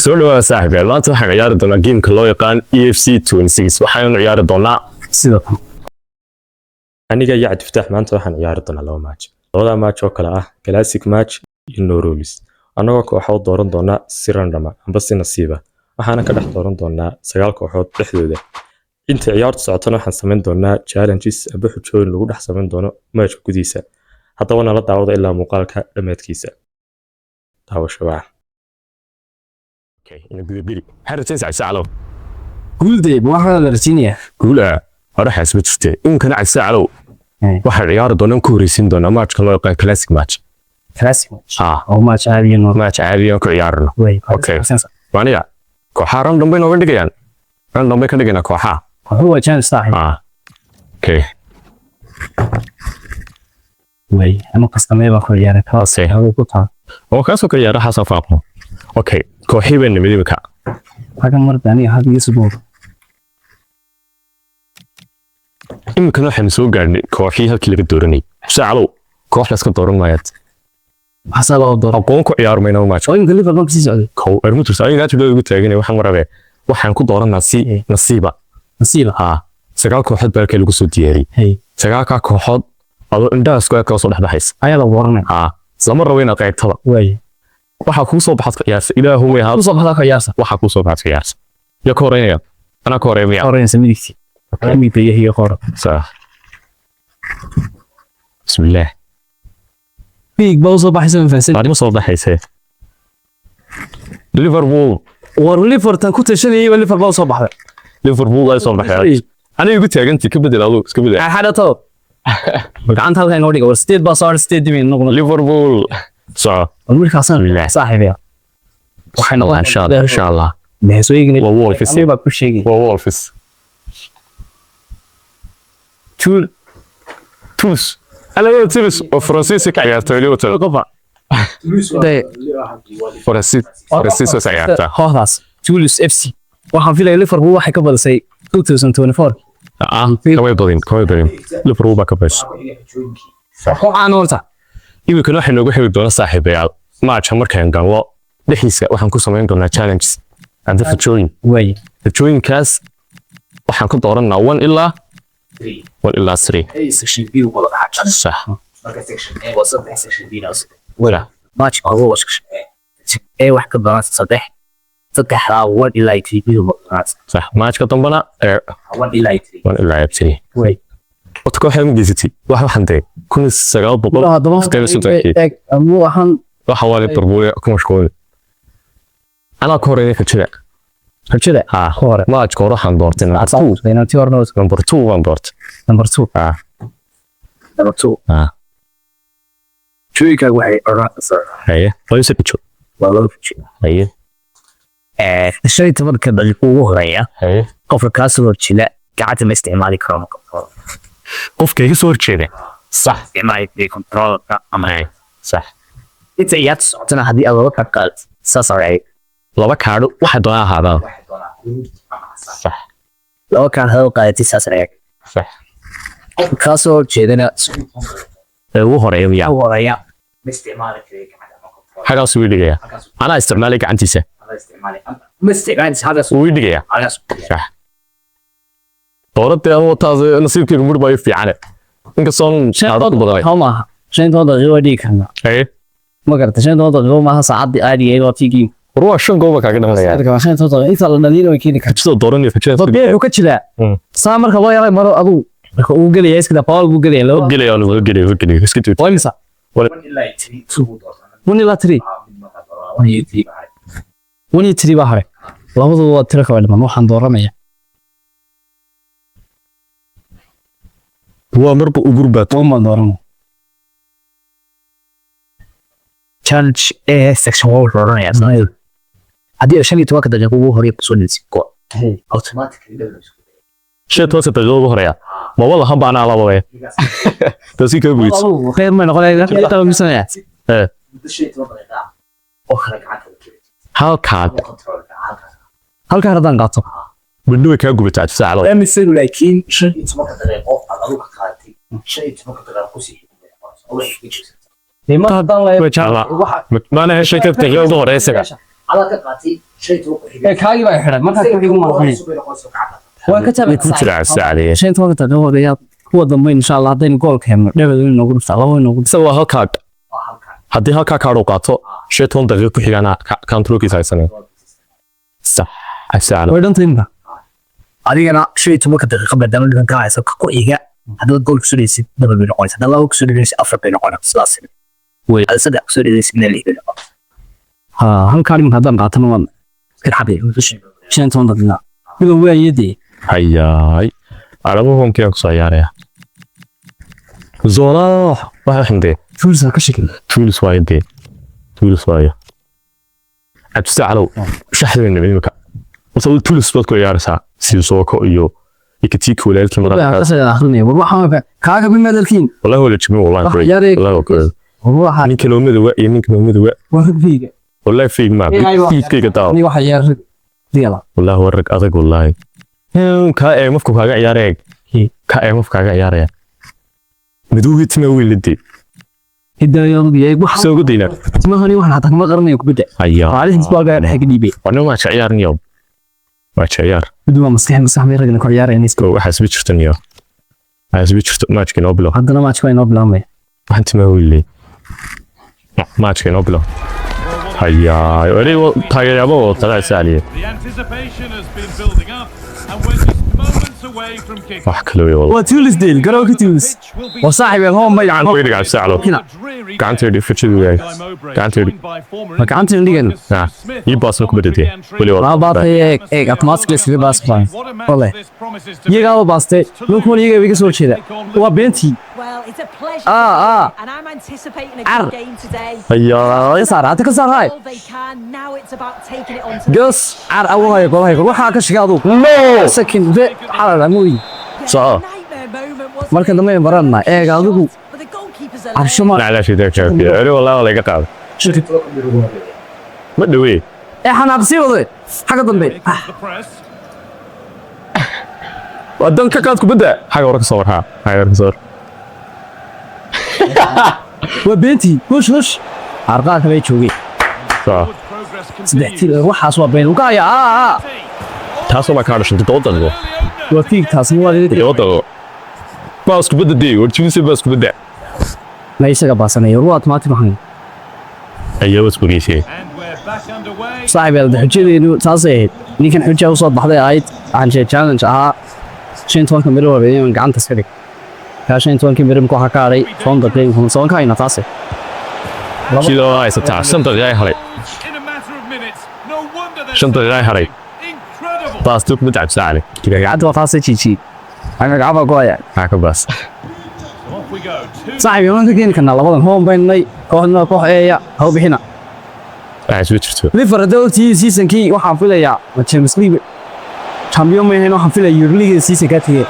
soo dhawaada saaxiibayaal maanta waxaan ciyaari doonaa geemka loo yaqaan EFC 26 waxaan ciyaari doonaa sida aniga iyo Cabdifataax maanta waxaan ciyaari doonaa laba match labada match oo kala ah classic match iyo no rules anagoo kooxood dooran doonaa si random ah amba si nasiiba waxaana ka dhex dooran doonaa 9 kooxood dhexdooda inta ciyaartu socotana waxaan sameyn doonaa challenges aba xujooyin lagu dhex sameyn doono match gudihiisa haddaba nala daawada ilaa muuqaalka dhammaadkiisa daawasho waxa إنه بيبي حرة تنسى ساعة قول دي واحد درسينيا قول أروح أسبت شتى يمكن على ساعة لو واحد عيار دونهم كوريسين دونا ماتش كله يقال كلاسيك ماتش أو ماتش عادي ماتش عادي كعيارنا أوكي وانيا كوحارم دمبين وين دقيان أنا دمبين كان دقينا كوحا هو كان صاحي أوكي وي أنا قصدي ما بقول يعني خلاص هو كوتا هو كاسو كعيار حسن فاقم أوكي كوحي بين مدينك هذا مرة ثانية هذا يسبوع يمكن واحد نسوق يعني كوحي هالكل بدورني ساعلو كوح لسه دورن مايت حسب الدور أقوم كعيار مينا وماتش يمكن ليفر بنك سيسعد كو أرمتو ساعي لا تبدأ تقولي وحن مرة وحن كود دورن نصيبة ها سجال كوحد بالك اللي قصو دياري سجال كوحد أظن الناس كويس كوصل حدا حيس أيضا ورنا زمر روينا قاعد طلع وي waxa ku soo baxad qiyaas ilaahu way ha soo baxda qiyaas waxa ku soo baxad qiyaas ya koreeya ana koreeya koreeya samidiksi kami tayahi qora صح بسم الله بيك بوصو baxaysan faasad baari ma soo baxaysay liverpool liverpool ku tashanayay liverpool soo baxday liverpool ay soo baxay aniga ugu taagantii ka bedel adoo iska bedel xadato gacanta halka inoo dhigo state baa soo state dimin noqon liverpool صح المركز صاحبي وحنا ان شاء الله ان شاء الله نهسويغني وولفس سيبا كل شيء وولفس توس انا يا تلس وفرنسيسي كعيارته لي وتل قفا فرنسيسي سعيارته خلاص تولس اف سي waxaan filayaa liverpool waxay ka badisay 2024 كوي دين liverpool ba ka badisay waxaan horta يمكن واحد نقول حلو دونا صاحب يا ما عشان مركان قالوا دحيس waxaan ku sameyn doonaa challenges and the join way the join class waxaan ku dooranaa 1 ilaa 3 ay section B wada dhaxal صح marka section A waa saddex section B naas wala match oo waa section A wax ka badan saddex لا 1 ilaa 3 صح match ka dambana 1 ilaa 3 way وتكون حلم جيزتي واحد حنتي كل السجال بقول مو أهم وحوالي تربوية كم شكون أنا كوري كتير كوري ما أتكوري حندورتين أتصور لأنه تيور نوز نمبر 2 وندورت نمبر 2 شو يكاد وحي أرأس هي ليس بتشو والله بتشو هي الشيء تمر كذا القوة هي قفل كاسر تشيلا قاعد ما استعمالي كرام قف كي صور كذا صح استعمالي كنترول أما صح أنت صوتنا هذه أول كارت ساسرعي لو كارو واحد ولا هذا صح لو كان هذا قاعد ساسرعي صح كاسر كذا هو هريا استعمالي حاجة سويدية أنا استعمالي عن تيسة استعمالي هذا سويدية صح دورت أنا تازه نصيب كي عمر باي في عنا إنك صون شهادات بداية هما شين تودا جوا ديك هنا ما قرأت شين تودا جوا ما هساعد عادي أيوة تيجي روح شن جوا كأنه ولا يعني شين تودا إيه صار النادي لو يكيني كتشتو دورني فشين طبيعي وكتشلا سامر خبايا لا مرة أبو وقولي يا إسكت باول وقولي يا لو وقولي يا لو وقولي إسكت وين مسا وين لا تري وين تري بحر لابد ترى كمان ما نوح ندور رمية هو مربو أقربات وما دورنا challenge A section wall رنا يا سنايل هذه عشان يتوقع ده جوه هري بسون السكوا automatically شيء توصل تجربة هريا ما والله هم بعنا على وضعه تسي كبيت خير ما نقول لك ترى مثلا halka hadan qaato بدو ka gubtaa saacado amisan laakiin 15 daqiiqo aad ka qaatay 15 daqiiqo ku sii لما هذا ما أنا هالشيء كيف تغير ظهر إيش على كقاتي kaagi baa xiran markaa ku xigu marqani waa ka tabay ku jira saacade 15 daqiiqo ayaa kuwa dambe insha Allah hadaynu gool keeno dhabada inuu ugu dhufto laba inuu ugu dhufto waa halka haddii halka kaadh uu qaato 15 daqiiqo ku xigana controlkiisa haysanay sax saacade way dhantaynba adigana 15 daqiiqo badana dhigan ka hayso ku xiga hadda gool ku sudaysid daba bay noqonaysaa hadda laba ku sudaysid afar bay noqonaysaa sidaas way saddex ku sudaysid meel lix bay noqonaysaa halkaan iminka haddaan qaatana waan iska xabay 15 daqiiqo midoo waayadii hayaay arabuhum kee ku soo yaaraya zona waxa xindee tools ka shakil tools waayde tools waaya abtacalo shaxdeen nimika wasoo tools bad ku yaaraysaa si soo ko iyo ikatiik walaalkii markaa asaga akhrinay waxa kaaga bimadalkiin wallahi wala jimi wallahi wallahi ninka loomada waa iyo ninka loomada waa fiiga wallahi fiig ma fiigkayga taa ni waxa yaar diila wallahi warag adag wallahi ka ee mafku kaaga ciyaaraya ka ee mafku kaaga ciyaaraya midowgi tima wiilade hidayo yey wax soo gudayna timahani waxaan hada ma qaranayo ku bida ayaa maalintii isbaaga dhexe ka dhiibay wana ma ciyaarniyo ma ciyaar midwa maskax ma ragna ku ciyaarayeen iska waxa isbi jirtaniyo waxa isbi jirto matchka inoo bilo hadana matchka inoo bilaamay waxaan tima wiilay matchka inoo bilo hayaa wali taageerayaba oo tagaa saaliye wax kale way waa tools deal garowga tools waa saaxiib aan home bayaan way dhigaa saalo gacanteedi fichidu yahay gacanteedi ma gacanteedi dhigan ii baasna ku badatay wali waa baatay automatically iska baas baan wale iyaga oo baastay loo iyaga iga soo jeeda waa beenti and I'm anticipating a good game today. ayaa saar hada ka saar hay They can now it's about taking it on to gas ar away golahay waxa ka shigaadu no second be xalal amuy soo marka dambe baranna eega adigu arshama la shida ka fiir ari wallahi laga qaado ma dhawee xanaabsi waday xaga dambe wadan ka qaad ku bada xaga warka soo warha xaga warka soo وبنتي وش عرقات ما يجوي صح سدحتي waxaas waa been uga ya taasoo ma kaadashay doodado waa fiig taas ma wada doodado baas ku badday wartiisa baas ku badda ma isaga baasanay waa automatic maxay ayaa wasku geesay saaxiib yar xujjadeenu taas ay ninkan xujja u soo baxday ahayd aan challenge aha 15 miro weeyaan gacanta iska dhig kaashin 20 miro ku hakaaray toon daqiiqo soo kaayna taas sidoo ay sataa shan daqiiqo halay shan daqiiqo halay baas tu mid cabsa ali gacanta waa taas jiiji anga gacaba gooya ka baas saaxiib yar ka keen kana labadan home baynay kooxna koox eeya haw bixina ay soo jirto Liverpool season-kii waxaan filayaa Champions League champion ma ahayn waxaan filayaa Euro League season-ka tagay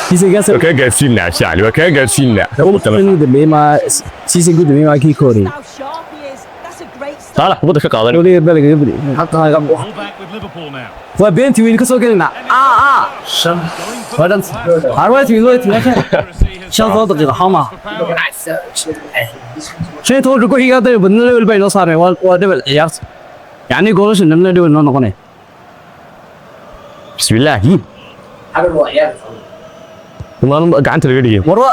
season-kaas ka gaarsiinaa shacli waa ka gaarsiinaa ma season guud ma kii koori صالح بدك قاعد ولي بالك يبدي حتى هاي وبنتي وين كسو كلنا ودنت عروتي وين لكن شان صوت دقيقه حما شيء تقول لكم هي هذا بدنا ليفل بين صار ودبل عيار يعني جولش نمنا ليفل نقنه بسم الله ما قعنت الفيديو ورا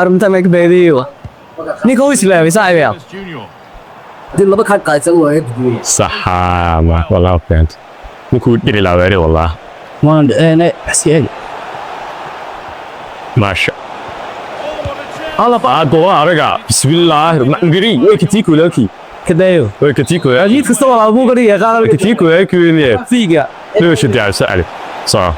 ارمت ماك بيديو نيكو اسلامي صاحبي دي لبا كان قايسن وايد صح ما والله فهمت نكو ديري لا ويري والله ما انا حسين ماشي الله باغو ارغا بسم الله نغري وكتيكو لكي كدايو وكتيكو اجيت كسو ابو غري قال وكتيكو كوينيه فيغا ليش دعوا سالي صح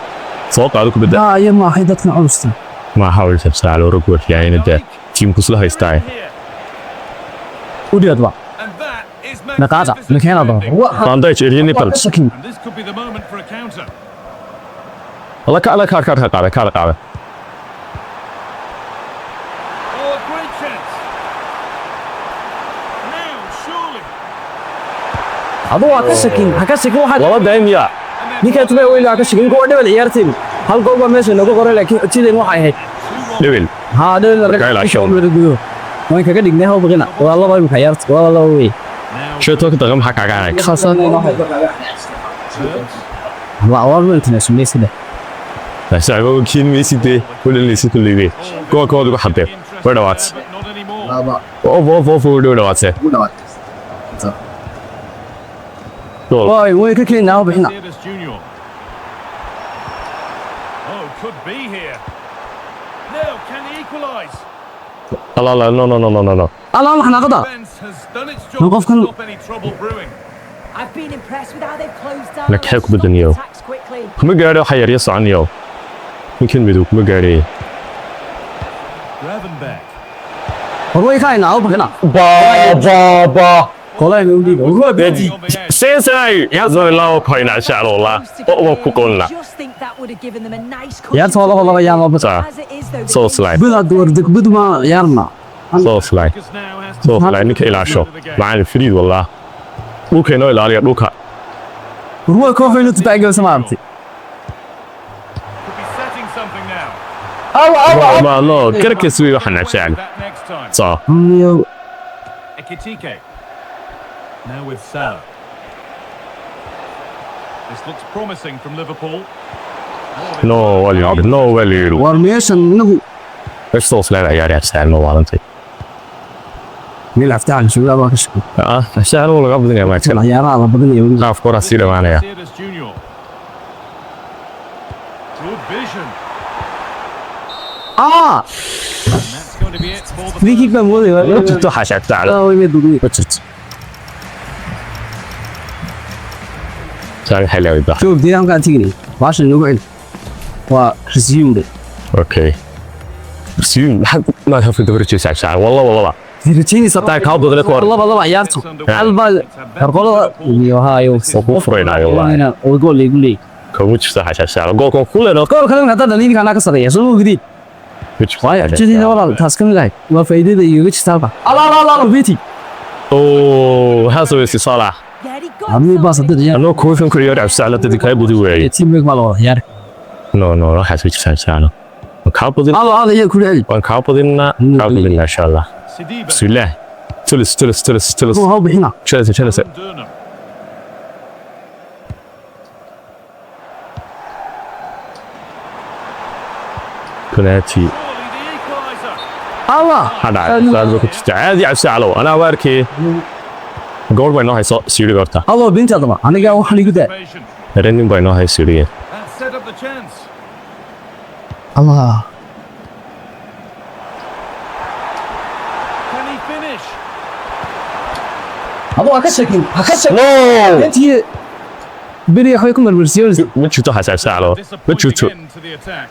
سوق قالوا كبدا يا ما حيدتنا عوستا ما حاول تبسع على ركوع يعني ده تيم كسله هيستاي ودي ادوا نقاطع مكان هذا باندايتش اريني بل الله كاله كار قاعده هذا كسكين واحد والله دايم يا ninka tubay weeyla ka shaqin koo dhawl ciyaartiin hal goob meesha nagu qoray laakiin cideen waxay ahayd dhawl dhawl Kayla show. waan kaga dhignay hal baqina waa laba ciyaarta waa laba way شوط كده غم حكى عليك خاصة وأول ما تنسوا ميسي ده بس عقب كين ميسي ده كل اللي يصير كل اللي كوا ده حطه ولا وات أوف ولا وات واي وين كل ناو بحنا لا الله احنا قضى نوقف كل I've been impressed with how they've closed down. لك حق بدنيو attacks quickly. كم قاري حير يسعى عنيو يمكن بدو كم قاري وين كاين ناو بحنا با قولي نودي هو بيتي سيساي يا زول لا كاين عشاء الله أو كوكولا Just think that would have given them a nice يا cushion. تولى والله يا ما بس As it is though, صوص لاي بلا دور دك بدو ما يارنا صوص لاي صوص لاي نك إلى شو معنا فريد والله ممكن إنه إلى عليه دوكا هو كوفي نو تتاجل سمارتي الله ما لا كرك يسوي وحنا عشان صح الله Now with Saar. This looks promising from Liverpool. نو ولي نو ولي ورميش انه ايش صوص لا عيار عشان مو والنتي نلعب تعال شو لا ما كشف عشان ولا قبل ما كان يتكلم عيار على بدني يقول نعرف كرة سيرة معنا يا Sears Junior. Good vision. اه And that's going to be it for the في كيك بمودي تحش على التعب لا وين يدوري بتشت ثاني حلو يبقى شوف دي قاعد تجيني باش نقعد ورسيم ده اوكي بس حد ما تفكر دوري تسع ساعة والله تيرتيني تاع سبتاك كاب ضد الكور والله عيارته البا القول يوهايو وفرينا والله والله ويقول لي يقول لي كوتش تحش ساعة جول كلنا قول كلام هذا اللي كان ناقص يا سو جديد واي جديد والله تاسكن لاي ما فايدة يجيش تابع الله بيتي اوه هذا بس صلاح Yeah, he got عمي باص ضد يا أنا كوي فين كل يوم ساعة تدي كاي بدي وعي تيم ميك مالو يا نو راح أسوي ساعة كاب بدي الله هذا هي كل علم وان كاب بدينا كاب بدينا إن شاء الله Sidibe. بسم الله تلس هو بحنا شلس Durham. كناتي Surely the equaliser. الله هذا كنت عادي على الساعة لو أنا واركي جول بينه هاي سيري قرطة الله بنت هذا انا قاعد وحنا يقول Patient. رنين بينه هاي سيري That set up the chance. الله Can he finish? الله هكسك نو انت بني اخويكم المرسيونز ما شفتوا حساب الساعة لو ما Disappointing شفتوا end to the attack.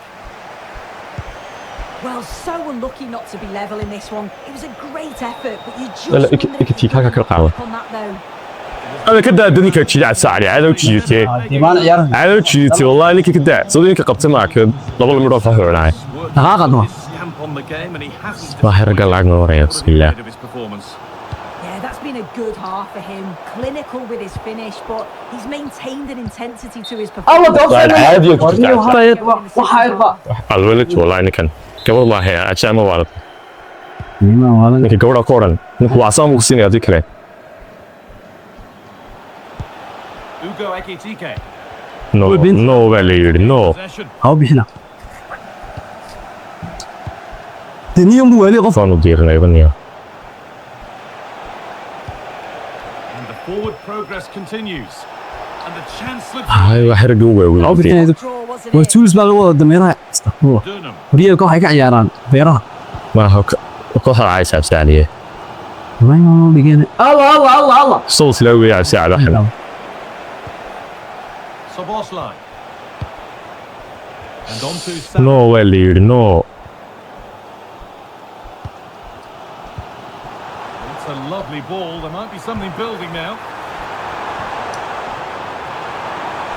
well, so unlucky not to be level in this one. It was a great effort, but you just لا wonder if إكتي you كاكا could كرقاوة pick on that though. أنا كده الدنيا كانت على الساعة عادي وتشيتي عادي وتشيتي والله إنك كده صدقني كقبت معك لو مرة فاهم معي دقائق ما Stamp on the game and he hasn't واحد رجال لعب ورا بسم الله of his performance. Yeah, that's been a good half for him. Clinical with his finish, but he's maintained an intensity to his performance. عادي وتشيتي وحايربا الولد والله إنك كان قبل ما هي عشان ما وارد ما والله إنك قبل كورن إنك وعصام مقسين يا ذكره Ugo Ekitike. نو ولا نو Possession. هاو بحنا دنيا مو ولي غفر فانو ديرنا يبنيا And the forward progress continues. And the chance slips. هاي واحد رجوا هاو ولا بحنا Draw, wasn't it? وتولز بالو دميرها استغفر Durham. وريال كو حاجة عياران بيرها ما هو كوها عايز على الساعة ما بيجينا الله صوت لوي على الساعة الحين Soboslai. And on to Saar. نو ولا نو It's a lovely ball. There might be something building now.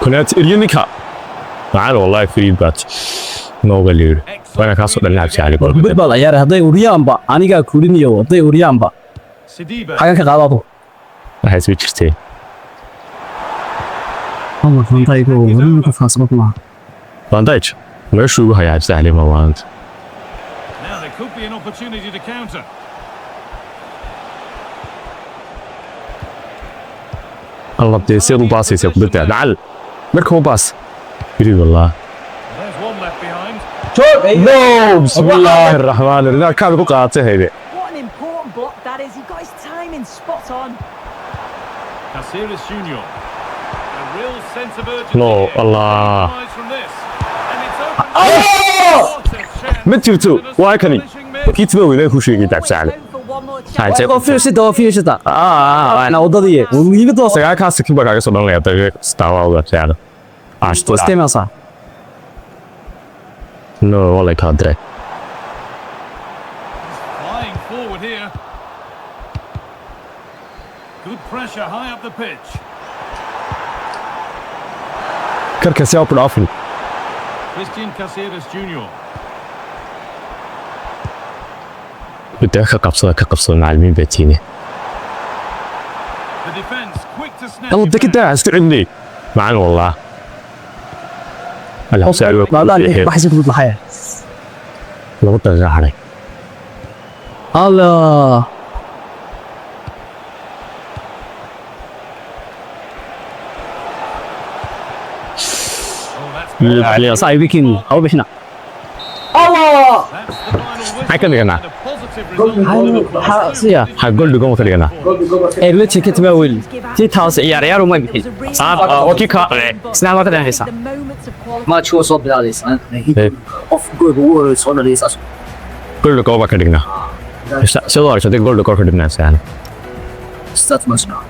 كنت إرينيكا معنا والله فريد بات نو ولا وأنا كاسو نلعب ساعة بدبal ciyaar haday uriyaanba aniga kuliniyo haday uriyaanba Sidibe. xaga ka qaadado waxay soo jirtay Allah fantaygo wali ka faasmo ma bandage meeshuu ugu hayaa sahle ma waant Now there could be an opportunity to counter. الله بتيسير وباص يبدأ نعل مركو باص يريد والله There's one left behind. نو بسم الله الرحمن الرحيم كان بقاته هيدي What an important block that is. He got his timing spot on. Caceres Junior. A real sense of urgency. No, here. Allah. Capitalize from this. And it's open. What a chance. ما تجيبتو واكني Finishing miss. كيف تبغى وش يقطع ساعة Home for one more chance. هاي oo fiirsada oo fiirsada ana wadadii wiiga doos ساعة كاس كيف بقى يصير لنا يطلع استوى ولا ساعة عشت isticmaalsa نو والله كادري Flying forward here. Good pressure high up the pitch. كركس يا أوفن Christian Caceres Junior. بدي كقبصة معلمين بيتيني The defense quick to snatch. الله it بدك back. انت استعني معنا والله الحب سعيد maadaama wax isku dhaxaya لو طلع علي Allah Oh, that's علي saaxiibkiin haw bixina that's the final whistle. حكم لنا And a positive result. siya حقول لكم مثل لنا ee la ticket ma wil tii taas ciyaar uma bixin اوكي كا isna ma ka dhaxaysa The moments of quality. match oo soo bilaadaysa of gool ugu horeysa oo dhaliyay كل لكم كدقنا سوى عشان تقول لكم كدقنا سهل start match now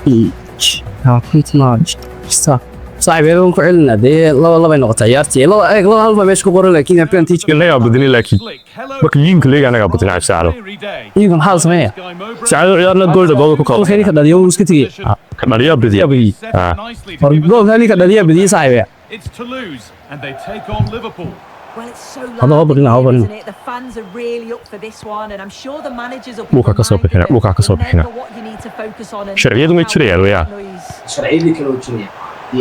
each complete match start saaxiibeen ku celina dee laba noqotay ciyaartii laba halba meesha ku qoran laakiin penalty قلنا يا بدني لكن Slick. Hello. بكلين كلي انا قبضنا على ساعه Weary day. iyaga maxaa la sameeyaa Guy Mowbray. ساعه عيارنا جول دبل كو qolka ninka dhaliyo uu iska tegey كمان يا بدي Set nicely to war give us- goolka ninka dhaliya badiye saaxiibaya It's Toulouse and they take on Liverpool. Well, it's so Hadi loud, haberin, haberin. isn't it? The fans are really up for this one, and I'm sure the managers will be Luka ka soo reminded bixina, of Luka ka soo bixina. remember what you need to focus on and sharciyadu ma how jirayaan waya noise. sharciyadii kale oo jiraya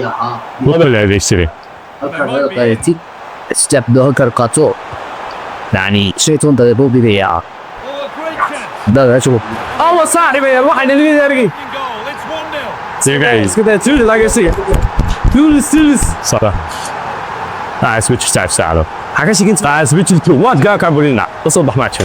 yaha ما بلا يشتري halkan laga qaatay step doo kar qaato yani shaytan daqiiqo bidaya Oh, a great chance. daga shugo Allah saaxiibaya waxaan idin argay In goal. It's 1-0. زي جايز iska daa tuuli laga siga tuulis صراحه سويتش تعب ساعه حاجه شي كنت سويتش تو وات قاعد كابولينا تصبح ماتش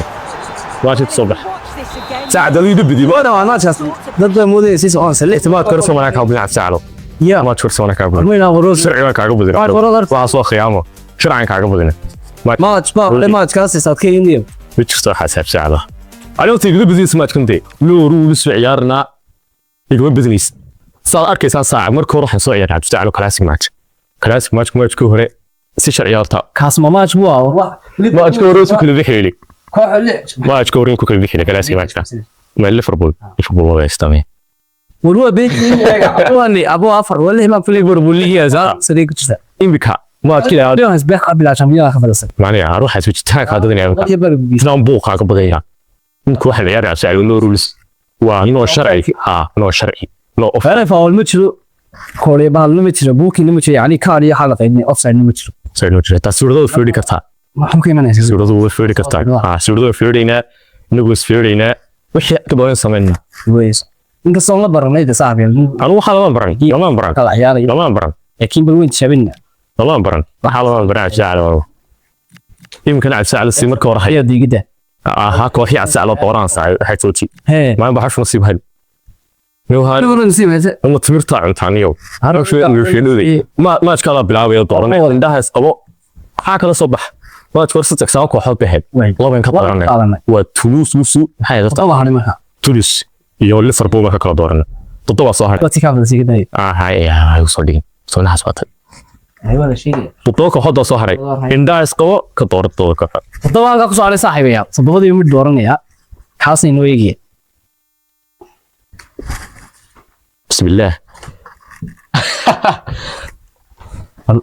ماتش تصبح Watch this again. ساعه اللي بدي wada waa naachas dad moodayay si oo sale احتمال كرسو انا كابولينا ساعه ya ما تشرسو انا كابولينا marmayna waroos شرعي كاغو بدنا واسو خيامه شرعي كاغو بدنا match kaas isaad ka indiyo سويتش صح حساب ساعه انا تيجي بدي سمعت كنتي لو روس عيارنا يقول بزنس صار اركيسان ساعه markii hore waxaan soo ciyaaray abstaalo classic match ku hore si sharciyaarta kaas ma match buu ah match ku hore si kala bixiyay koox lix match ku hore ku kala bixiyay classic match ma Liverpool waa istamay والله بيتي واني ابو افر ولا ما في ليفربول هي صديق جدا imika match kila اليوم اسبق قبل عشان يلا خبرت macnaheedu aan ruuxa switchtaan ka dadinaya islaan buuqa ka badayainku waxa ciyaar ah saacido loo rulis waa noo sharci noo sharci noo of انا فاول متشرو كوري بال متشرو بوكي متشرو يعني كاري حلقه اني اوف سايد متشرو saacido jira tasuurado fiiri kartaa ما حكي من اساس suuradu way fiiri kartaa suuradu fiirina nagu fiirina wixii ka badan sameeyna ويس انك صون برنامج صاحبي anu waxa lama baran كلا عياري lama baran لكن بالوين شابنا lama baran waxa lama baran saacido imkan aad saacido si marka hore هي دي جدا ha kooxi aad saacido dooran saacido waxay tooti هي ma baxash nasiib hal نور نسيب هذا ama timirta cuntaaniyo match kala bilaabay dooranay indhaha isqabo waxa kala soo bax match war saddex sano kooxood baheed laba in ka dooranay waa Toulouse musu maxay dadka طبعا هذه ما Toulouse iyo Liverpool ka kala dooranay toddoba soo haray بس كان زي كده hay soo dhigin soo naxasbatay ايوه هذا شيء toddoba kooxood soo haray indhaha isqabo ka dooratooda ka طبعا ka soo aray saaxiibaya sababadii mid dooranaya kaas inoo eegay بسم الله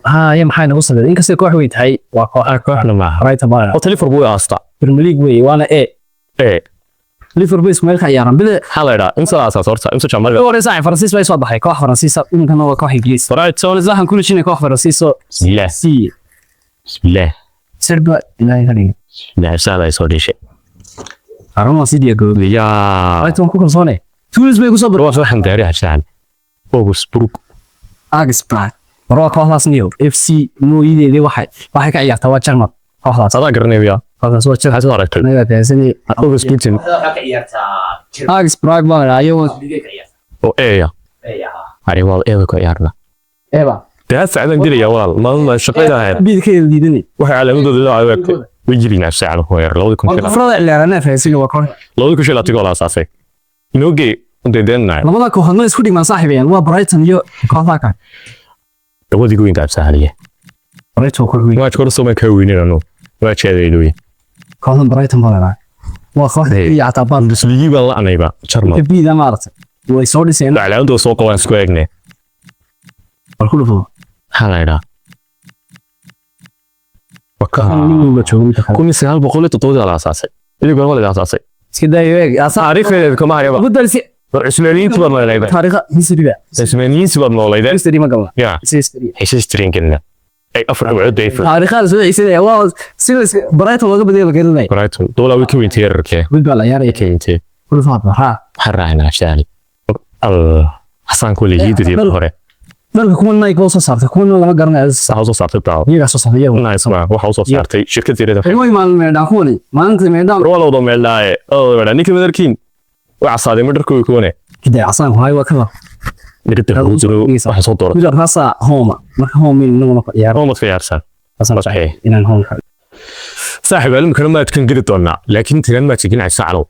ها يا maxay nagu sameeyay inkastoo koox weyn tahay waa kooxna ma right baa oo Liverpool aasta Premier League way waana Liverpool ismail khayaaran bile halada inta asaas horta inta jamal oo reesay Faransiis way soo baxay koox Faransiis inkana waa koox Ingiriis right soo lahan kullu shinay koox Faransiis بسم الله si بسم الله serba ilaahay hali لا سهل soo dhishay arama si Diego ya right on ku kalsoonay Toulouse bay ku soo bar waxaan gaari hashaan Augsburg Augsburg marwa kooxdaas niyo FC mooyideedii waxay ka ciyaartaa waa Jarmal kooxdaas sadaa garanaya kooxdaas waa Jarmal soo aragtay naga taasani Augsburg waxa ka ciyaartaa Augsburg ma raayo oo eeya ari wal eeyo ka ciyaarna eeba taa saacadan diraya walaal ma shaqeynaa bidkeeda liidani waxa calaamadooda la aaway wajirina saacan ku yar 2000 afrada ciyaarana faasiga waa koox 2000 gool asaasay inooge undeedeenay labada kooxood isku dhigmaan saaxiibeen waa Brighton iyo kooxda kale dawadi goyn taab sahaliye Brighton ku weyn waa kor soo ma ka weynino waa jeedeedoy kooxda Brighton baa waa kooxda iyo atabaan Bundesliga baa la anayba Jarmal bida maartay way soo dhiseen calaamadu soo qabaan isku eegne kullu halayda ninka jooga kun sagaal boqol iyo toddoba la asaasay idiga wala asaasay iska dayo taariikhdeeda kama hayaba ugu dalsi Ismaaliyiintu baa noolayda taariikh history-ga Ismaaliyiintu baa noolayda history ma gala ya history galna ay afar wacdo deefa taariikhda soo ciisadaya waa sida Brighton laga badiyay garanay Brighton doola way ka weyntii yararkee gudba la yaar ka weyntii kullu faadba ha xaraayna shaali Hassan kulli yidii hore marka kuwan ay soo saartay kuwan lama garanayo soo saartay taa iyaga soo saartay nice waxa soo saartay shirkadeeda ay maalin meedaan kuwani maalinta meedaan walawdo meelaaye oo wada ninka madarkiin waxa saaday madarku kuwane kida Hassan hay waa kala dirta waxa soo dooray kida hasa homa marka homa inuu ma ciyaar homa ciyaarsan Hassan saxiix inaan homa saaxiib alim kalma kan geli doona laakiin tiran ma tigin ay saacado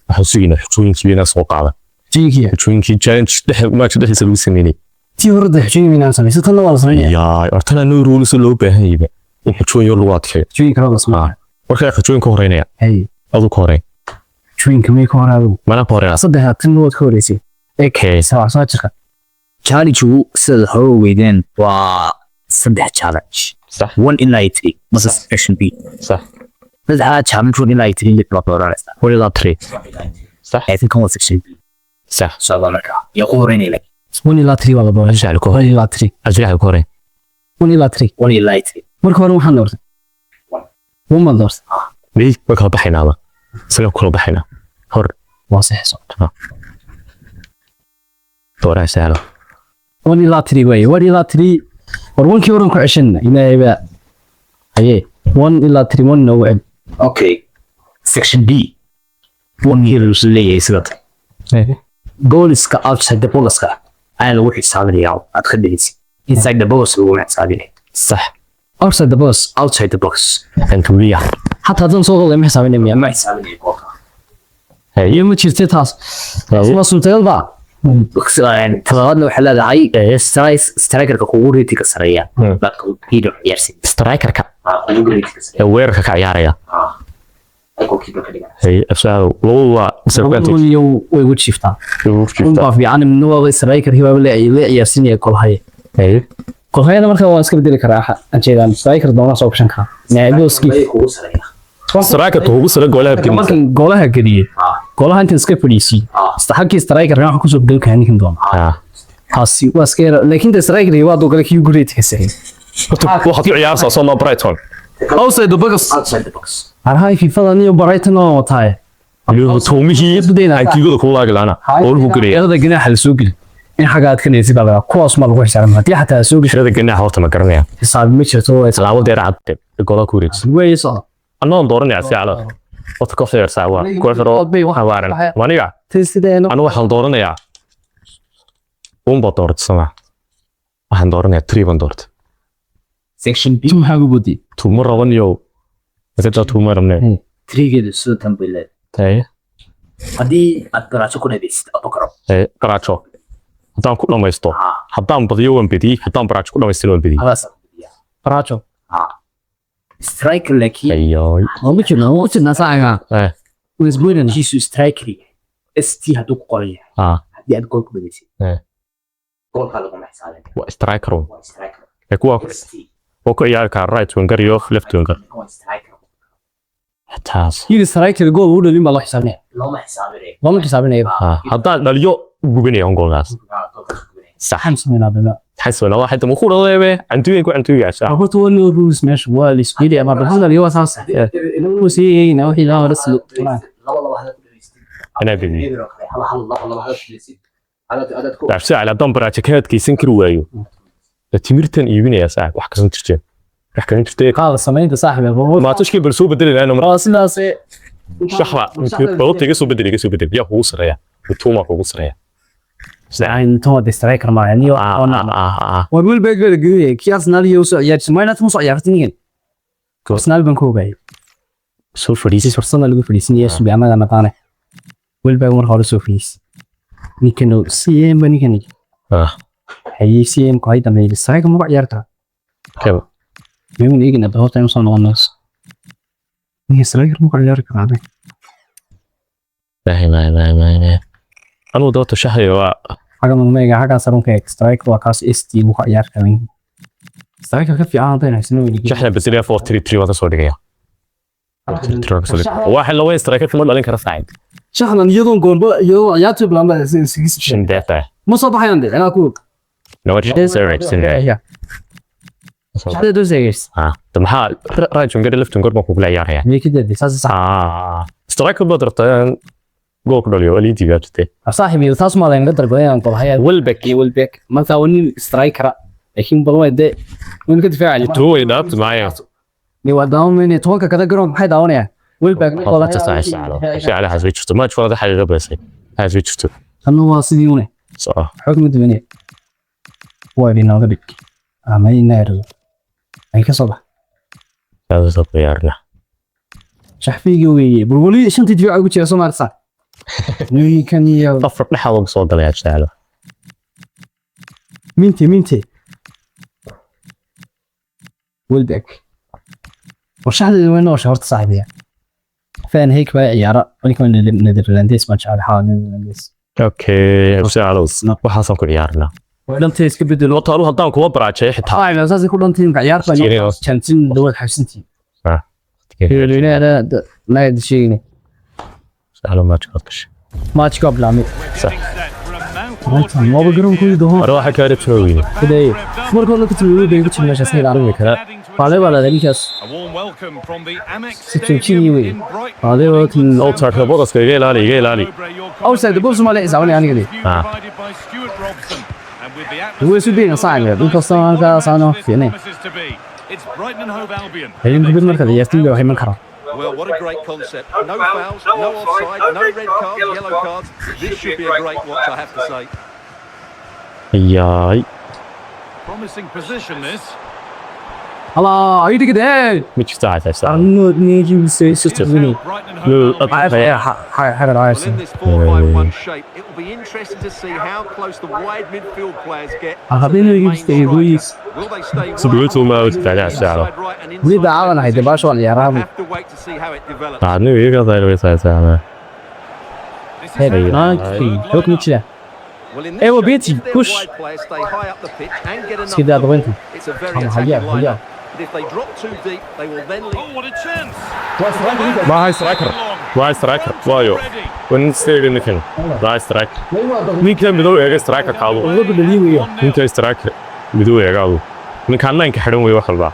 waxa suugina xujooyinkiina soo qaada xujooyinkii challenge match dhexdiisa lagu sameeyay tii hore xujooyin inaan sameeyay tan wala sameeyay yaa artana noo rules loo baahan yahay in xujooyin lagu adkeeyo xujooyin kala la sameeyay marka xujooyin ka horeynaya adu ka horeyn xujooyin kamay ka horeeyay mana ka horeeyay saddex tan wad ka horeysay sawa soo jirka challenge sida hore weydeen waa saddex challenge صح 1 in 90 بس section B صح بس هذا challenge 1 in 90 اللي بطلع ولا 3 صح I think هو section B صح صار لك يقورني لك 1 in 3 ولا بقول ارجع لك 1 in 3 ارجع لك 1 in 3 1 in 3 marka hore waxaan doortay 1 ma doortay ليه ما كان بحينا سلام كله بحينا هور واضح صوت دورة سهلة 1 in 3 way 1 in 3 ورونكي ورونكو عشنا إلى بقى هي 1 إلى 3 1 نوع أوكي section B 1 heroes اللي يسقط goals ka outside the box ka أنا وحي سامرياو أتخديسي inside the box هو محسابيني صح outside the box outside the box أنت وياه حتى هذا نصوغ ما حسابيني ما حسابيني كوكا هي ما تشرتي تاس ما سنتين بقى يعني تغادنا وحلا هاي سترايكر كوريتي كسرية لكن هيدو يرسي سترايكر كا ويرك كعياريا هي أفساد لو سرقتي يو ويقول شيفتا ما في يعني من نوع سترايكر هي ولا يرسيني كل هاي كل هاي أنا مركب واسكت بدي كراحة أنت سترايكر دونا صوب شنكا يعني بوسكي سترايكر تو وصل جولها لكن جولها كديه جولها أنت سكيب بوليسي استحقي سترايكر راح كوسو بدل كهني كندوم هاسي واسكير لكن سترايكر هو دو قالك يو جريت كسرين وحطي عيار صار برايتون outside the box هاي في فلاني وبرايتون وتاي اللي تومي بدينا كيلو كولا قلنا أول بكرة هذا جناح السوق إن حاجات كنا يسيب على كواس ما بقولش على ما حتى السوق هذا جناح هو تمكرناه حساب مش تو سلام دير عدت الجولا كوريت ويصا أنا ندورني على ساعة وتكفر ساعة كوفر حوارن وانيا تستدين أنا واحد ندورني يا بدورت سمع واحد ندورني تريبان دورت section B ما حاجة بدي تو مرة ونيو إذا تو مرة مني تري كده سو تنبيله تاي هدي أتبرع كنا بيست أبكر إيه كراتشو هدام كلنا ما يستو هدام بديو بدي هدام براتش كلنا ما يستلون بدي خلاص براتشو سترايكر لكي أيوه ما بتشوفنا ساعة إيه ونسبوعنا نجيسو سترايكري استي هدوك قوية دي أدقول كبديسي إيه قول خلقوا محسالة وسترايكرون سترايكر يكوا وكو يارك رايت وينجر يوف ليفت وينجر حتاس يجي سترايكر جول ولا لين بالله حسابنا ما حسابنا إيه هذا دليو ببني هون ناس صح حسابنا بلا حس ولا واحد مخور ده به عنتو يكون عنتو يا شا هو تو اللي روس مش والي سبيلي ما بهذا اللي هو أساس إنه سي نوحي لا رسل أنا بدي عدد كو تعرف على دم براجكات كيسن كروايو تمرتن إيبينيا ساعة واحد كان ترجع راح كان ترتي قاعد سمين صاحبي ما تشكي برسو بدل لأنه راس ناسي شحرة بقولت يجسو بدل يا هو سريع وتوما هو سريع يعني تو ديسترايكر ما يعني ويل بيج بيج كياس نالي يوسع يا سمينا تمسع يعرفني كوسنال بنكو باي سو فريس فرصنا لو فريس نيس بيعمل انا قانع ويل بيج مر هور سو فريس نيكنو سي ام بني كني هي سي ام قايد ما يسترايك ما يعرفها كيف مين يجي نبهو تايم صار نص ني استرايكر ما يعرفها ما أنا دوت شهري و حاجة من ميجا حاجة صارون كيك سترايك وكاس استي وخيار كمان سترايك كيف عادين سنو يجي شحنة بس ليه 433 وهذا صور دقيقة واحد لو يسترايك في المرة لين ساعد شحنة يدون قول يدون ياتوب لما سيكس شندته مصابح عندي أنا أقول لو سيرج سنة هذا دو زيس طب حال راجع نقدر لفت نقدر ما كوب لا ياريا مي كده دي ساس صح سترايك بدرتان جوك دوليو اللي تيجي صاحبي تاس ما لين قدر قوي طب هي والبك ما ثاوني سترايكر لكن بالله ده وين كنت فاعل هو ينابت معايا ني وداهم من توقع كذا جرون بحيد عوني والبك والله تسعة ساعة على حسب شفته ما تشوف هذا حاجة بس حسب شفته أنا واصليونه صح حكم الدنيا وادي ناقدك ما ينادر أي كصبح هذا صار غيرنا شحفي قوي بقولي شنو تدفع أقول شيء سمعت صح نوي كان يا طفر نحاول نصوت على هالشيء مينتي ولدك وشحال وين شهرت صاحبي فان هيك بقى عيارة ولكن نيدرلانديس ما شاء حال نيدرلانديس اوكي بسالوس waxaan ku ciyaarnaa ولنتي iska bedel wata aru hadaan kuwa baraajay xitaa ay asaasi ku dhantiin ciyaarta chantin dawad xabsantii leena la yadshini sahlo match قبل عمي صح ما بقرون كل ده اروح كارت شوي كده مركو لك تقول بيجي مش هسير عارف كده قال ولا ذلك ستوشيني وي هذا وقت اوتر بوغس جاي لالي او سيد بوز ما له زعوني يعني كده هو سبين صعب بيكسر هذا صانو فيني هل ممكن مركز يستوي وهي من كره Well, what a great concept. No fouls, no offside, no red cards, yellow cards. This should be a great watch, I have to say. ياي Promising position this. الله عيد كده مش ساعة أنا نيجي بسيستمني لو حاجة Well, رئيسة in this 4-5-1 shape, it will be interesting to see how close the wide midfield players get. أخذنا يجي بسيستمني Will they stay سبوتو ما وتتعلق الساعة وليد عاون هيدا باش ولا يرام have to wait to see how it develops. عادني ويجا ضايل ساعة هذا نايكي لوك ميتشلا Well, in this ايوه shape, بيتي if their push wide players stay high up the pitch and get enough سيدا cover, دوينتي it's a very هيا attacking هيا lineup. But if they drop too deep, they will then leave. Oh, what a chance. ما هاي سترايكر وايو وين ستيل نكن لا سترايك مين كان بدو ايغا سترايكر قادو وضد اللي ويا انت سترايكر بدو ايغا قادو من كان لين كحرن وي وخلبا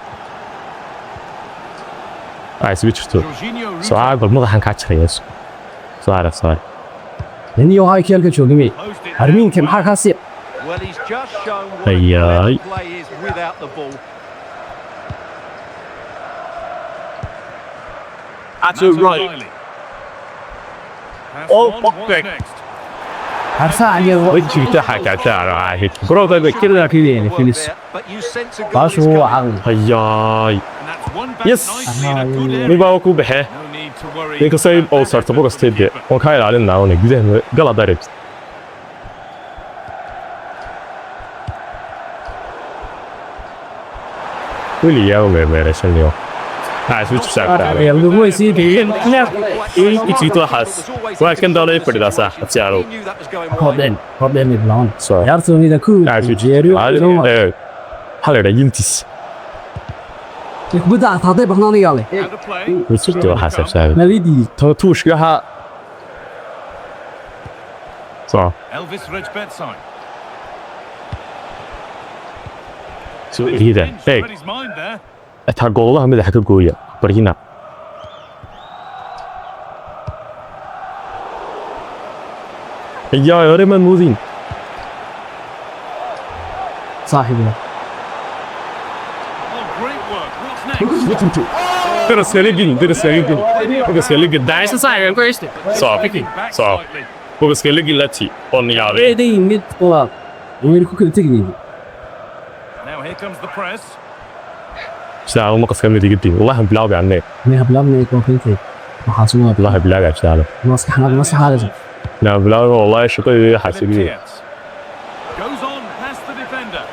اي سويتشتو سؤال بالمدحن كا جريس سؤال لاني هاي كيلك جوجمي هرمين كم حاجه كاسي Well, he's just shown what Hey, a play is without the ball. That's right. Oh, fuck. عارفه يا وجهي تحكى تعال برو ده كده كده يعني فينيس But you sense a goal باش is هو coming. عقل هياي And that's one back Yes. nicely in a good area. مي باو كو بخه No need to worry. ninka say oo sarto bogas tebe oo ka ilaalin naawna gudaha gala direct wili yaa meemeeraysanyo switch saarta يا لو يسي بين ichito xas waa kan dalay fadhida sax afsiaro He knew that was going wide. هودن بلان so يارتوني دا كو جيريو halera yintis كبدا عطاده بخنان يالي Out of play. wichito waxa sabsaabe نادي tuushkaha so Elvis Reg bedside. so ida Read his mind there. ataa goolaha madaxa ka gooya barina ayaa hore man mudin saaxiibada Oh, great work. What's next? درس ليجن بوكس ليجن daaisa saaxiibada ku hayste صح Back صح slightly. بوكس ليجن لاتي on يابي eeday mid qolaad weyn ku kala tegayay Now here comes the press. ساعة ما قص كمل جدي والله بلاو يعني ma hablaabnay ko kentay waxa soo wada والله بلاو ساعة maskaxaada لا بلاو والله شقي حاسبين Philip goes on past the defender.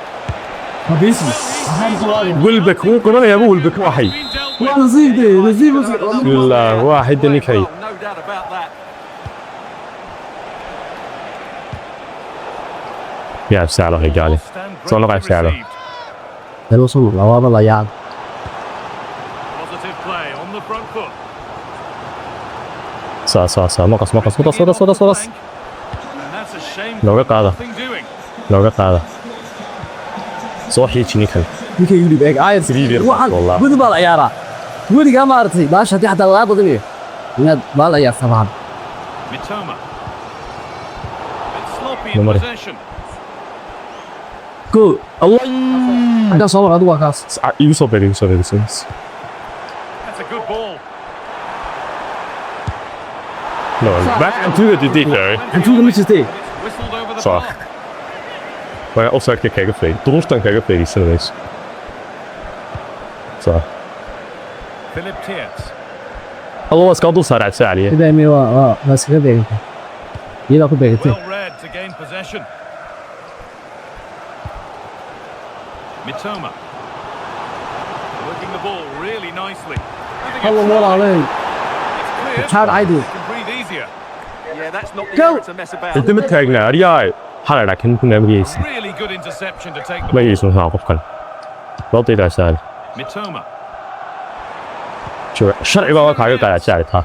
ولبك مو قرنا يا ابو ولبك واحد Been dealt with. nasiib بسم الله واحد نكاي Well, no doubt about that. يا ساعة رجالي Stand صار greatly لغاية ساعة received. dalo soo lawaaba la yaab Positive play on the front foot. صار مقص And that's a shame. لو قاعدة Nothing doing. لو قاعدة صوحي تشيني كان ninkay yulib eeg ayad Siriir waxaan wallah. gudi baa la ciyaaraa weligaa ma aragtay baasha haddii xataa lagaa badinayo inaad baa la ciyaartaa baan Mitoma. Bit sloppy in Nummer. possession. go allah hadda soo mar adigu waa kaas يوسف بيري That's a good ball. No, back into the detail. hantuuga ma jirtee It's whistled over the صح. bar. Maar als ik kijk op doorstand kijk op is. Zo. Philip Tietz. Hallo, wat kan doen saar saali? sidaa mi waa iskaga beegantay iyadaa ku beegantay Well read to gain possession. Mitoma. Working the ball really nicely. Having a hallo try. walaaley It's clear. taad caydu They can breathe easier. Yeah, that's not the Go. area to mess about. Inta ma taagna ariyaay. Hala laakiin kuna magaysi. Really good interception to take the Ma ball. yeesno saa qofkan. Loo diidaa saali. Mitoma. Sharci baa kaaga qaadaa saali taa.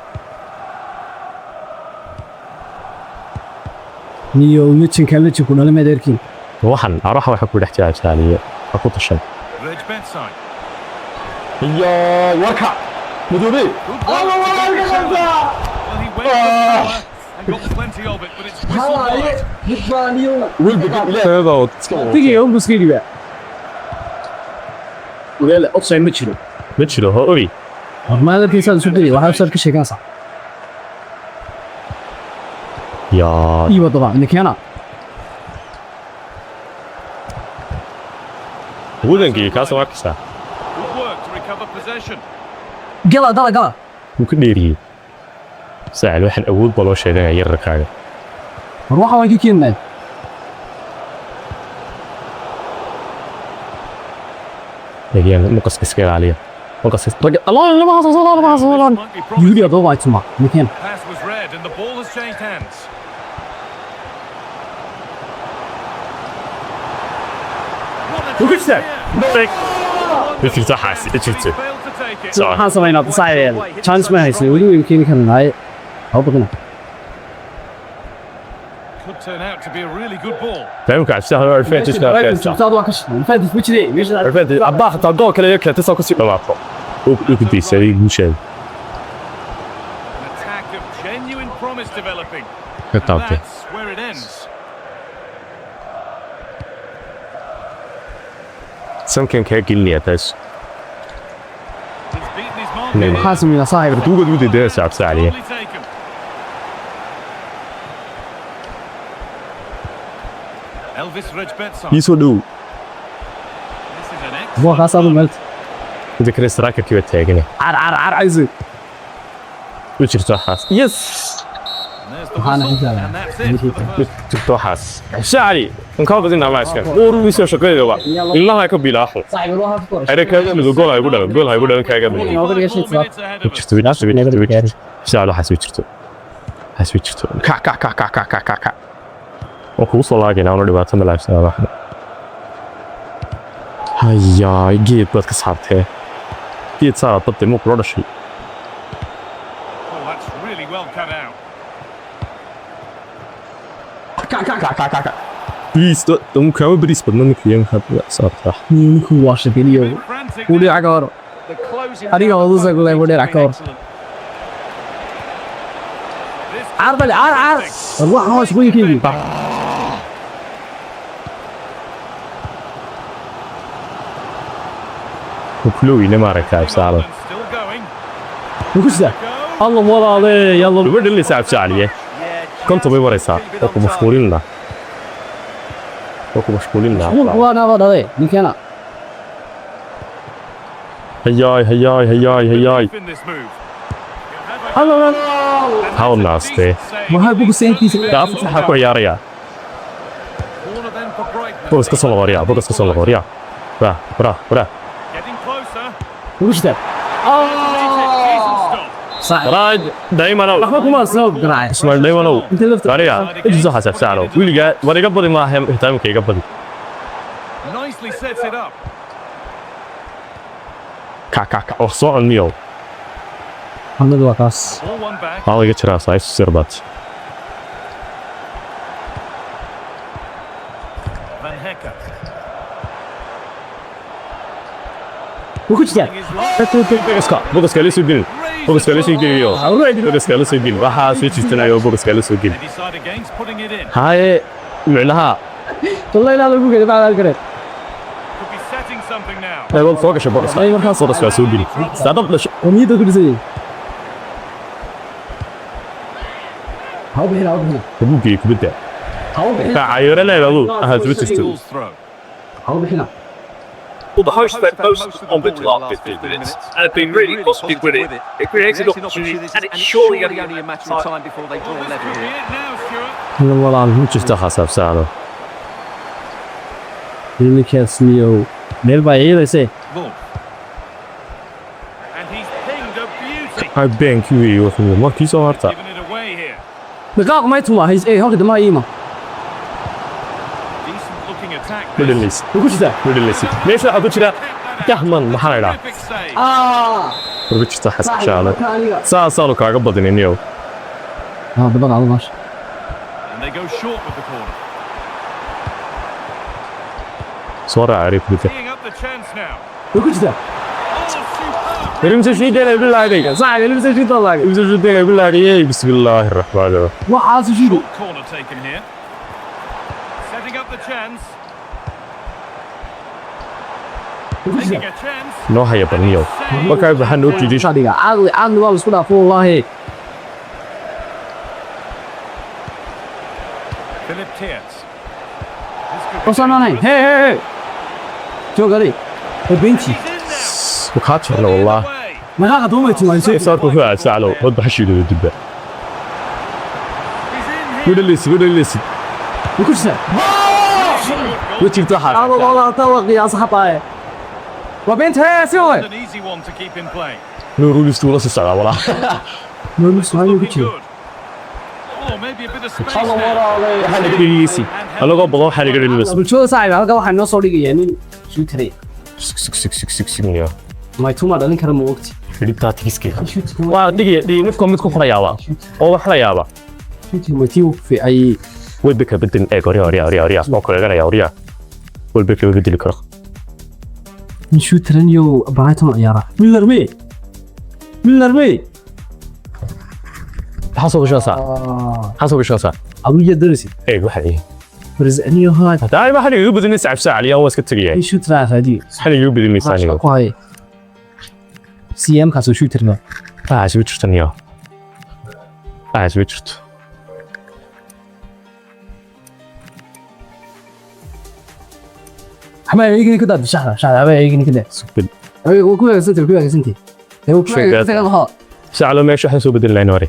niyo mijinkan la jiko nala meedeerkiin Waxan araha waxa ku dhex jiraa saali. Ka ku tashan. Reg bedside. Iyo warka. Mudube. Good work to get the shot. Well, he went for the power and got plenty of it, but it's whistled wide. Ilaahay digiga un buskiliba walaal opsay ma jiro ma jiro ho oy. hormaadarkiisa isu diri waxa sar ka sheeganaysa Ya. iyo wadaba ninkana Wadankii ka soo arkaysa. Good work to recover possession. gala Wuu ka dheeriyay. Saali waxaan awood baloo sheeganaya yarkaaga. war waxa way ka keenay Laakiin ma qas iska ilaaliya. Ma qas Allah lama This might be promising. yuri adoo waa tuma ninkana Pass was read and the ball has changed hands. What a Look at chance that. here. Ma jirto xaasi, ma jirto. Failed to take it. So- waxaan sameynaa saacideeda chance ma haysan weli weyn keeni karnaa ha baqina Could turn out to be a really good ball. Fahamka cabsida hore advantage ka qaadaysa. taad waa ka shaqeyn fadis ma jirey meesha Advantage abaa xataa gool kale iyo kale tasoo ku sii dhamaato. Uu ku diisay guusheed. An attack of genuine promise developing. Ka And taabtay. that's where it ends. Sankan ka gelinaya taas. He's beaten his mark. Nee, here. waxaan sameynaa saaxiib Duugad u diidaysa cabsida aliya. Only taken. Elvis Reg bedside. Ii soo dhow. This is an excellent waa kaas aad meel Inta kale striker kiba taagane. car ayse U jirto xaas. Yes. And there's the waxaan whistle. xitaa And that's it for the first. Jirto xaas. Shaali. In ka badin ama iska. Uu soo shaqeeyo. Ilaa ka bilaaxo. saaxiib loo haafto Ayda kaaga mid gool ay u dhalan kaaga mid. Inoo ka dhigashay 4 minutes ahead of us. jirto shaalo xasbi jirto ka oo kugu soo laagayna oo dhibaato ma laabsan wax hayaa geed baad ka saartay geed saar badda mu kula dhashay Oh, that's really well cut out. please don't come bris badna ninkiyan hadda saarta ninku waa shaqeeliyo Frantic. uu dhica ka hor The closing Adiga down oo of usa the gulay game wadheer has been akor. excellent. This عربل عر والله هو شوي كذي كلوي ما ركاب سالو Still going. وكذا الله والله عليه يلا الورد اللي ساعد شعليه كنت بيوريسا وكو مشغولين له هو انا هذا نكنا هياي In this move. الله حاول ناستي ما هاي بوك سينكيس دافع حكو عياريا Corner then for Brighton. بوكس كسر الغوريا برا Getting closer. وكذا Decent stop. صح راج دايما ما كمان صوب قراعه اسمع دايما انت لفت غاريا اجزا حسب سعره ويلقى وانا قبل ما هم اهتمامك قبل Nicely sets it up. كا وصوع الميو هذا الوقاص Ball one back. هذا يجرى صاير سيربات Van Hecker. وكذا بوكس كالي سجل waxaa soo jiitanayo books kala soo geli They decide against putting it in. haye micnaha والله لا لا بوك بعد القرد Could be setting something now. ay wal soo gashay books ay markaas soo geli sadab la وميدا كل زي هاو بهنا buugii kubada هاو بهنا ka cayro leedahay aha tubtisto Eagles throw. هاو بهنا Well, the hosts spent most of the ball in the last 15 minutes and have been really positive with it. It created opportunities and it's surely only a matter of time before they draw This level could be here. it now, Stuart. هلا والله ما jirta xasaab saaro Lucas Leo meel baa ciidaysay Wolf. And he's pinged a beauty. ay beenkii wuxuu markii soo harta Giving it away here. دقائق ما يتما هي هاك ما يما Decent looking attack. midlis وكذا meesha waxa ku jira kahman maxaa la yiraahdaa Terrific save. ku jirta xasaab saaro saasalo kaaga badinayno ها بدل على ماشي And they go short with the corner. soo raacay kubada Teeing up the chance now. وكذا Oh, superb. irimsa shiidana bilaagay sax irimsa shiidana irimsa shiidana bilaagay bismillaahir rahmaanir rahiim waxaas shiido Short corner taken here. Setting up the chance. Taking a chance. noo haya baniyo markaa waxaan noo jiiday shadiga caadi waa isku dhaafo wallahi Philip Tears. وصلنا هي هي جوغري بنتي He's in now. waxaa jirna wallah ما هاك دوما يتما saarku ku aasaclo wad baxshiido dibba He's in here. ودلس وكذا وجبت حاجه هذا والله توقي يا صاحبي وبنت هي سوي An easy one to keep in play. نور ولستو لا سعد والله ما مسوي Looking وكذا good. Oh, maybe a bit of space there. waxaan dhigaysi alaga badan waxaan dhigay bulshada saaxiib halka waxaa noo soo dhigaya nin shooter ya ma tuma dhalin kara ma waqti filipta tigiske waa dhigay midko mid ku qorayaaba oo wax la yaaba shooter ma tii fi ay way bika bedin ee horiya soo koreeganaya horiya way bika bedeli karo in shooter iyo Brighton ciyaara Miller me حسب الشاسع abu yadarisi ايه waxay برزانيو هاد taay ma xaniga badin iscab saacliya waa iska tagay shooter raadi xaniga badin miisaaniga ku hay CM kaasoo shooter ma soo jirtaniyo soo jirto xama eegin ka dad shaxda eegin ka dad subin ay ku waysanti ay ku waysanti شعلو meesha waxaan soo bedel lahayn hore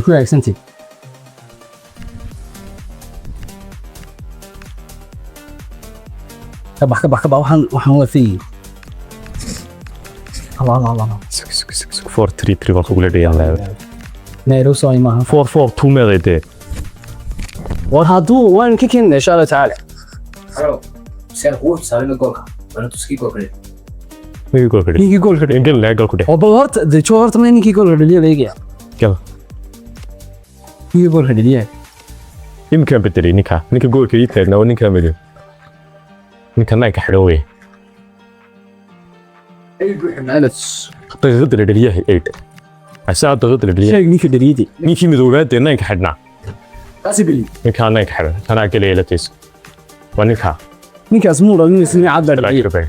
ku waysanti ka bax waxaan la fiiyo Allah 4-3-3 waan kugu leeyahay leeyahay neero soo imaa 4-4-2 meeday war haduu waan ka keenay insha Allah taala alo seen uu saarina goolka wana tuski goolka ninkii gool kadhay ninkii gool ka dhigay ingil laga gool ku dheh oo bal horta de joo horta ninkii gool ka dhigay leeyahay gal ninkii gool ka dhigay imkaan bedelay ninka goolka ii taagnaa waa ninka madow ninka naanka xidho wey ay buuxnaalas daqiiqada la dhaliyahay eed asaa daqiiqada la dhaliyahay sheeg ninkii dhaliyay ninkii madoobaad naanka xidhnaa kasibili ninka naanka xidhan tanaa galay la tayso waa ninka ninkaas muu dhalin isna cad baa dhigay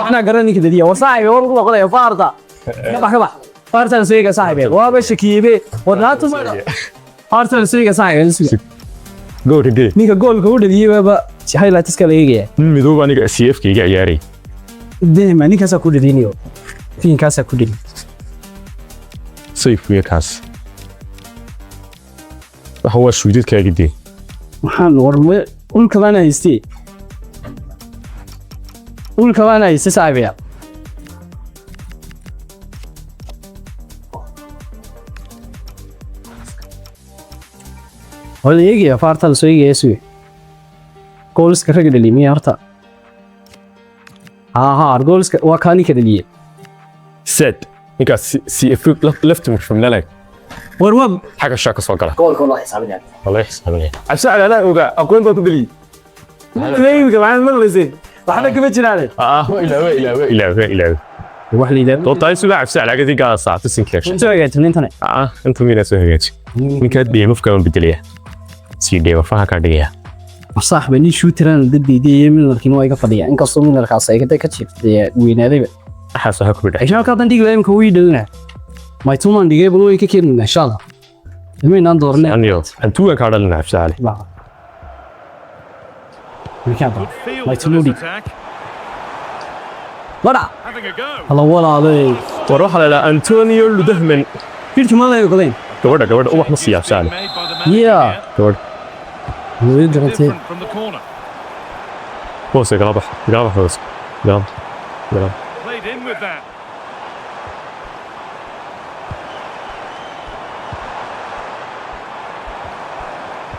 ana garan ninka dadiya war saaxiib war ugu qoday faarta ka bax faarta seega saaxiib waa ba shakiibe wadaatu ma faarta seega saaxiib gool gee ninka goolka u dhaliyay ba highlights ka leeyahay midoob aniga CF kiga ciyaaray deema ninkaas ku dhadiniyo fiinkaas ku dhadin sayf weekaas waxa waa shuudadkaaga dee waxaan warmay ulka bana haystay saaxiib wala yeegaya faarta soo yeesay goolska raga dhaliyay horta goolska waa kaani ka dhaliyay set ninkaas CF left from Lalak warwab xaga shaka soo gala goolka wallahi xisaabinaya cabsi ala oga aqoon baad u dhali leeyga waxaan maqlaysay waxba kama jiraan ilaawe wax liidaa doontaa isuga cabsi ala gadi gaar saacad sinkeesh soo hagaajin intana inta miina soo hagaaji ninkaad biyo mafka aan bedeliya si deewa faha ka dhigaya صاحبي ني شوتران دبيدي من لكن waa iga fadhiya in kasto min markaas ay ka jiftay weynaadayba xaas waxa ku dhacay insha Allah kan dhigay imka way dhalina ma tuman dhigay bal way ka keenna insha Allah ilmeen doornay aniyo antu ka dhalina afsaale ma tumudi wada Allah walaalay war waxa la Antonio Ludahman firki ma la yoqleen gabadha wax ma siyaa afsaale gabadha وين جرتي بوس قلبه بوس قلب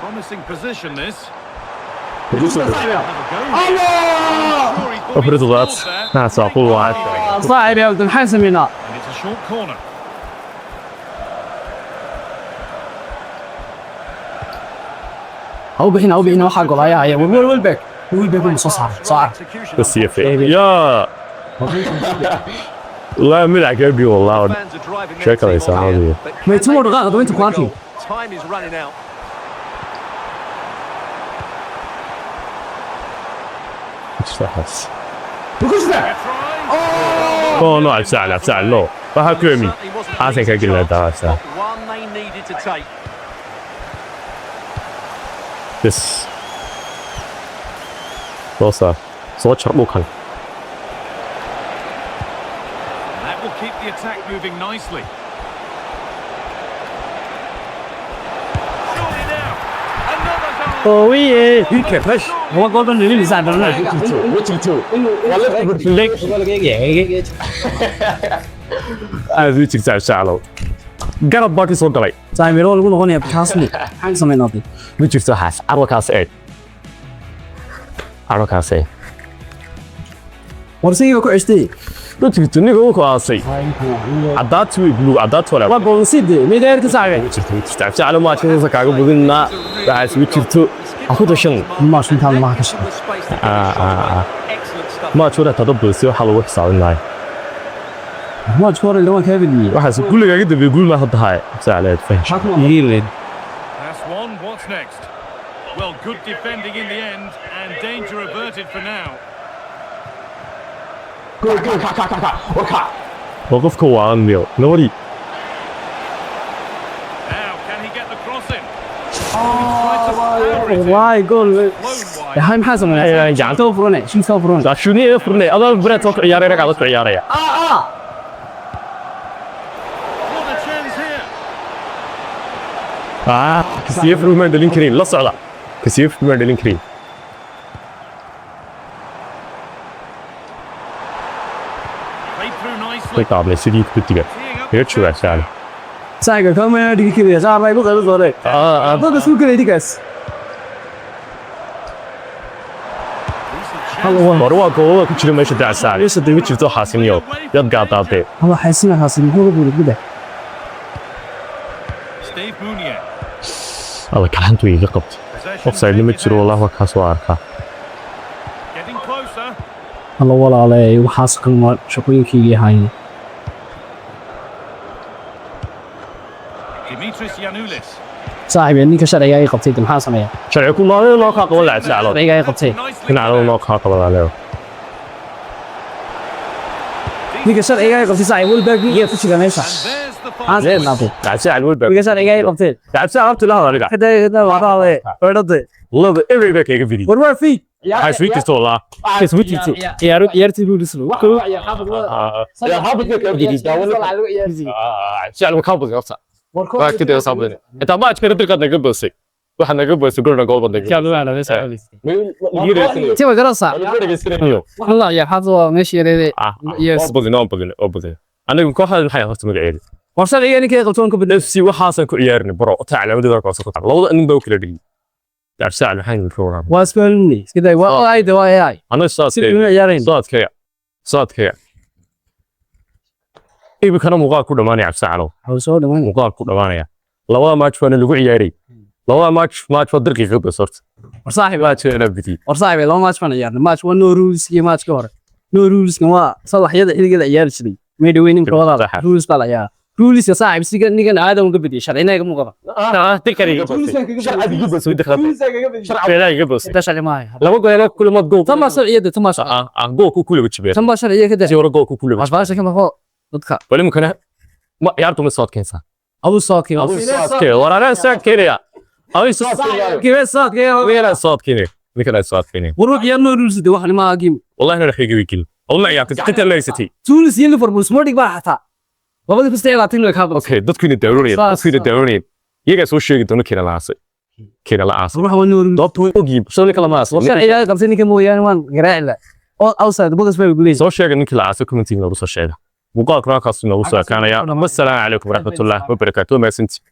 Promising position this. أفرض ضغط ناس أقول واحد صعب يا ولد محسن منا And it's a short corner. أو بحنا واحد قلايا يا والباك صار بس يفي يا لا ملع قلبي والله شكله يساعدني ما يتمر غاض وانت كوانتي Time is running out. ايش تحس اوه نو افسع لو راح كومي حاسن كقلنا داسه One they needed to take. بس وصل صوت شربوكا That will keep the attack moving nicely. Surely now. Another goal. قوية كيفاش هو جول من اللي زعل لنا انا ذي تكتب شعلو قرب باقي صوت قلي ساميرو لو نغني بكاسني حان سمينادي ما jirto xaas arwakaas eed warsiga ku cistay ma jirto niga uu ku aasay cadaad way blue cadaad wala waa gool sidde mideer ka saacay jirto jaclo ma jirto kaaga budinna waxaas ma jirto aku dashan ma shintaan ma ka shaqo Excellent stuff. ma jiro tadabul si waxa lagu xisaabinayo ما تشور اللي هو كابلي waxaas kulliga dib gul ma hadahay saaleed fahin يلين That's one. What's next? Well, good defending in the end and danger averted for now. waqafka waa anil nabadi Now, can he get the cross in? واي جول Blown wide. هاي محاسن أيوة، جعل. تو فروني شو تو فروني ashuni furnay adoo bread soo ciyaaraya rag adoo ciyaaraya What a chance here. كسيف ما دلين كريم لا صعدا كسيف ما دلين كريم Played through nicely. طيب قابل سيدي كتيجا Teeing up. يرتشوا عشان سايق كم دي كده صار راي بقى صار هذا سوق كده ديكاس Decent chance. مروا قوة كتير ما يشد عسال يس دي وتشوف حاسميو يبقى طابع هو حاسين حاسين هو بقول كده Steve Mounier. الله كلام توي قبت Possession أوفسايد لما تشرو والله وكاس واركا getting closer. الله ولا عليه وحاس كل شقين كي هاي Dimitris Yanoulis. صاحب يعني كشر أي قبتي محا سمية sharci ku noo ka qabo lacag sacalo أي قبتي dhinaca noo ka qabo laleeyo نيك شر أي قبتي صاحب والباقي يفوش كميشة And there's the عن زين نابي lacag sacal walba نيك شر أي قبتي lacag sacal abti la hadal كده وراء ورده laba every back iga video وروا في waxay sweet isto la يارتي بولسلو ya habad ka video daawan sacal ka bad qabta waa kida sababay inta ma ajkada dirqad naga boosay waxa naga boosay gurna gool badan كانوا على ناس yiri تبغى قرصة والله يا حظ ماشي يا yes badin anigu kooxda maxay horta magaceedu ورسال يعني كده قلتون كبد nafsi waxaasan ku ciyaarnay baro tacalaamada warkaas ku taal labada nin baa kala dhigay dar sacal maxay program واسبلني كده واي دواي هاي ana saadkay سيدنا يارين saadkay ibi kana muuqaal ku dhamaanaya absacalo هو سؤال ما muuqaal ku dhamaanaya labada match baa lagu ciyaaray labada match waa daqiiqad bas horta وصاحب match ana bidi وصاحب لو ماتش فانا يعني ماتش ونو رولز كي ماتش كهر نو رولز كما صلاح يدا إلى عيار شدي ميدو وينين كولا رولز قال يا رولز يا صاحب سيجا نيجا عادة ونقبدي شرعنا يا مو قبا تكري شرع ابي جبس ودخل شرع ابي جبس تاش على معي لما قال لك كل ما تقول تم شرعية تم شرع جول كل وجبه تم شرعية كده سيورا جول كل مش باش كم هو ضدك ولا ممكن ما يعرفوا من صوت كيسا أبو صاكي أبو صوت كي ورانا ساكينيا أبو صوت كيف صوت كي ويلا صوت كيني ذكر صوت كيني وروح يا نو رولز دي واحد ما أجيم والله أنا رح يجي ويكل والله يا كنت ليستي رولز يليفربول سمارتك بقى حتى وبدي بس تعال أعطيني لك هذا أوكي دتكين الدورين يجي سو شيء دونه كنا لا عاصي روح ونو رولز دبت ويجيب شو لك لما أصلا شرعية قبتني كم يعني وان قراء لا أوصل بقص في بليز سو شيء إنك لا عاصي كومنتي من رؤوس الشيء مقال كنا كاسين رؤوس كان يا السلام عليكم ورحمة الله وبركاته ما سنتي